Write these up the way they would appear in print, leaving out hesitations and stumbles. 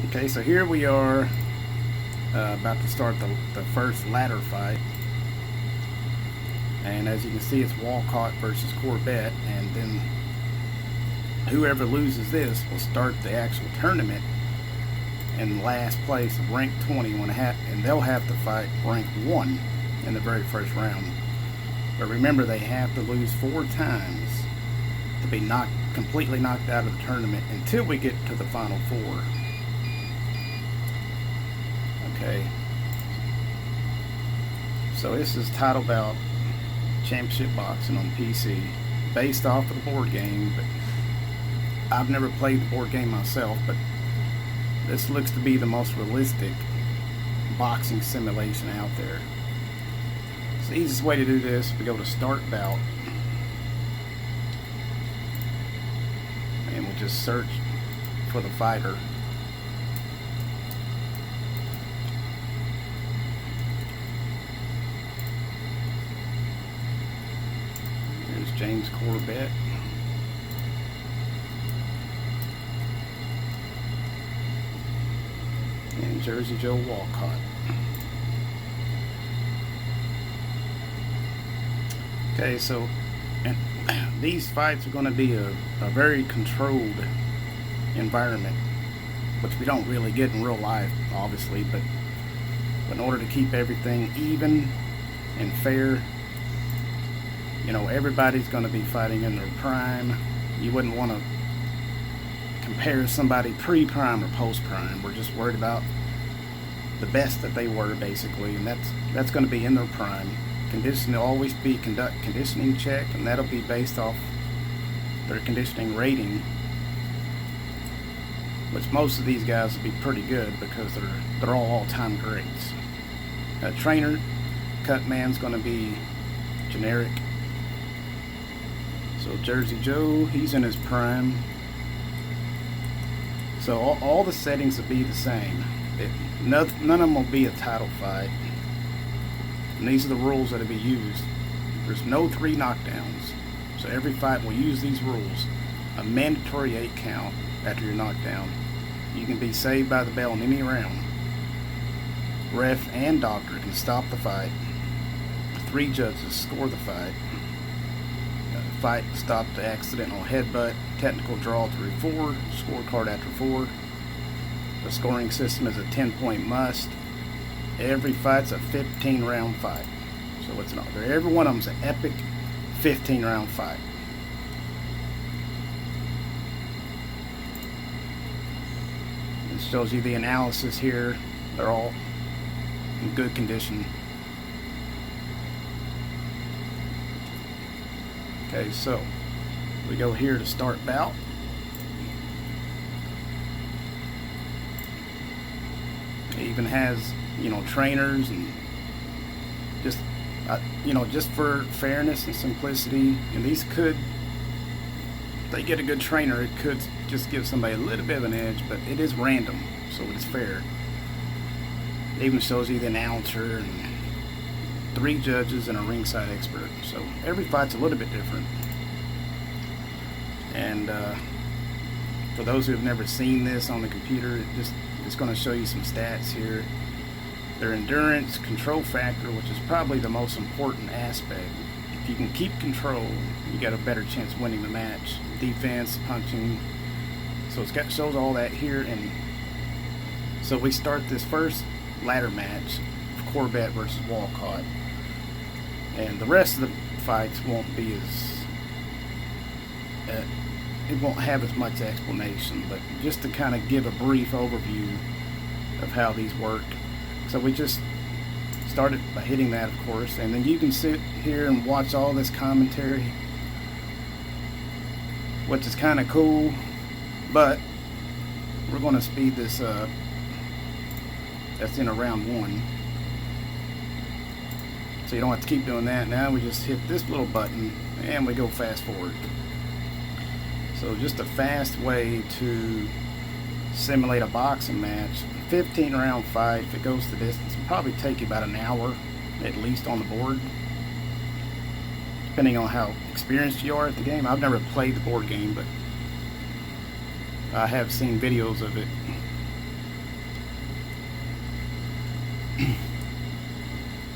Okay, so here we are about to start the first ladder fight. And as you can see, it's Walcott versus Corbett, and then whoever loses this will start the actual tournament in last place of rank 20 and they'll have to fight rank 1 in the very first round. But remember, they have to lose 4 times to be completely knocked out of the tournament until we get to the final 4. Okay, so this is Title Bout Championship Boxing on PC, based off of the board game, but I've never played the board game myself, but this looks to be the most realistic boxing simulation out there. So the easiest way to do this, we go to Start Bout, and we'll just search for the fighter. Here's James Corbett. And Jersey Joe Walcott. Okay, so these fights are going to be a very controlled environment, which we don't really get in real life, obviously, but in order to keep everything even and fair, you know, everybody's going to be fighting in their prime. You wouldn't want to compare somebody pre-prime or post-prime. We're just worried about the best that they were, basically, and that's going to be in their prime. Condition will always be conduct conditioning check, and that'll be based off their conditioning rating, which most of these guys will be pretty good because they're all-time greats. Trainer cut man's going to be generic. So Jersey Joe, he's in his prime. So all the settings will be the same. None of them will be a title fight. And these are the rules that will be used. There's no 3 knockdowns. So every fight will use these rules. A mandatory 8 count after you're knocked down. You can be saved by the bell in any round. Ref and doctor can stop the fight. 3 judges score the fight. Fight stopped to accidental headbutt, technical draw through 4, scorecard after 4. The scoring system is a 10-point must. Every fight's a 15-round fight. So it's every one of them's an epic 15-round fight. It shows you the analysis here. They're all in good condition. Okay, so we go here to Start Bout. It even has, you know, trainers, and just you know, just for fairness and simplicity, and these could, if they get a good trainer, it could just give somebody a little bit of an edge, but it is random, so it's fair. It even shows you the announcer and 3 judges and a ringside expert, so every fight's a little bit different. And for those who have never seen this on the computer, it's going to show you some stats here. Their endurance, control factor, which is probably the most important aspect. If you can keep control, you got a better chance of winning the match. Defense, punching, so shows all that here. And so we start this first ladder match of Corbett versus Walcott, and the rest of the fights won't be as it won't have as much explanation, but just to kind of give a brief overview of how these work. So we just started by hitting that, of course, and then you can sit here and watch all this commentary, which is kind of cool, but we're going to speed this up. That's in a round 1. So you don't have to keep doing that. Now we just hit this little button and we go fast forward. So just a fast way to simulate a boxing match. 15-round fight, if it goes the distance, it'll probably take you about an hour at least on the board, depending on how experienced you are at the game. I've never played the board game, but I have seen videos of it.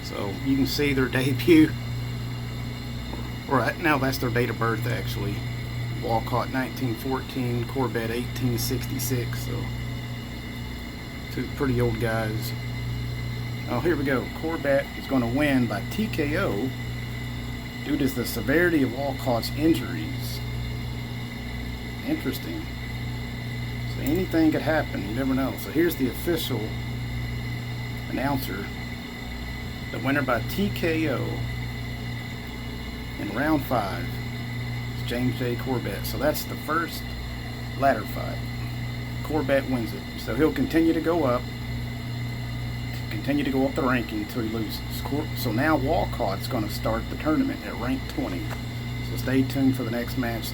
So you can see their debut. Right now, that's their date of birth actually. Walcott 1914, Corbett 1866. So two pretty old guys. Oh, here we go. Corbett is going to win by TKO due to the severity of Walcott's injuries. Interesting. So anything could happen. You never know. So here's the official announcer. The winner by TKO in round 5 is James J. Corbett. So that's the first ladder fight. Corbett wins it. So he'll continue to go up. Continue to go up the ranking until he loses. So now Walcott's going to start the tournament at rank 20. So stay tuned for the next match.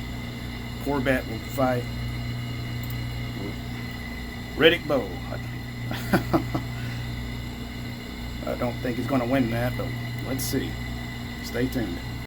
Corbett will fight Riddick Bowe. I don't think he's going to win that, but let's see. Stay tuned.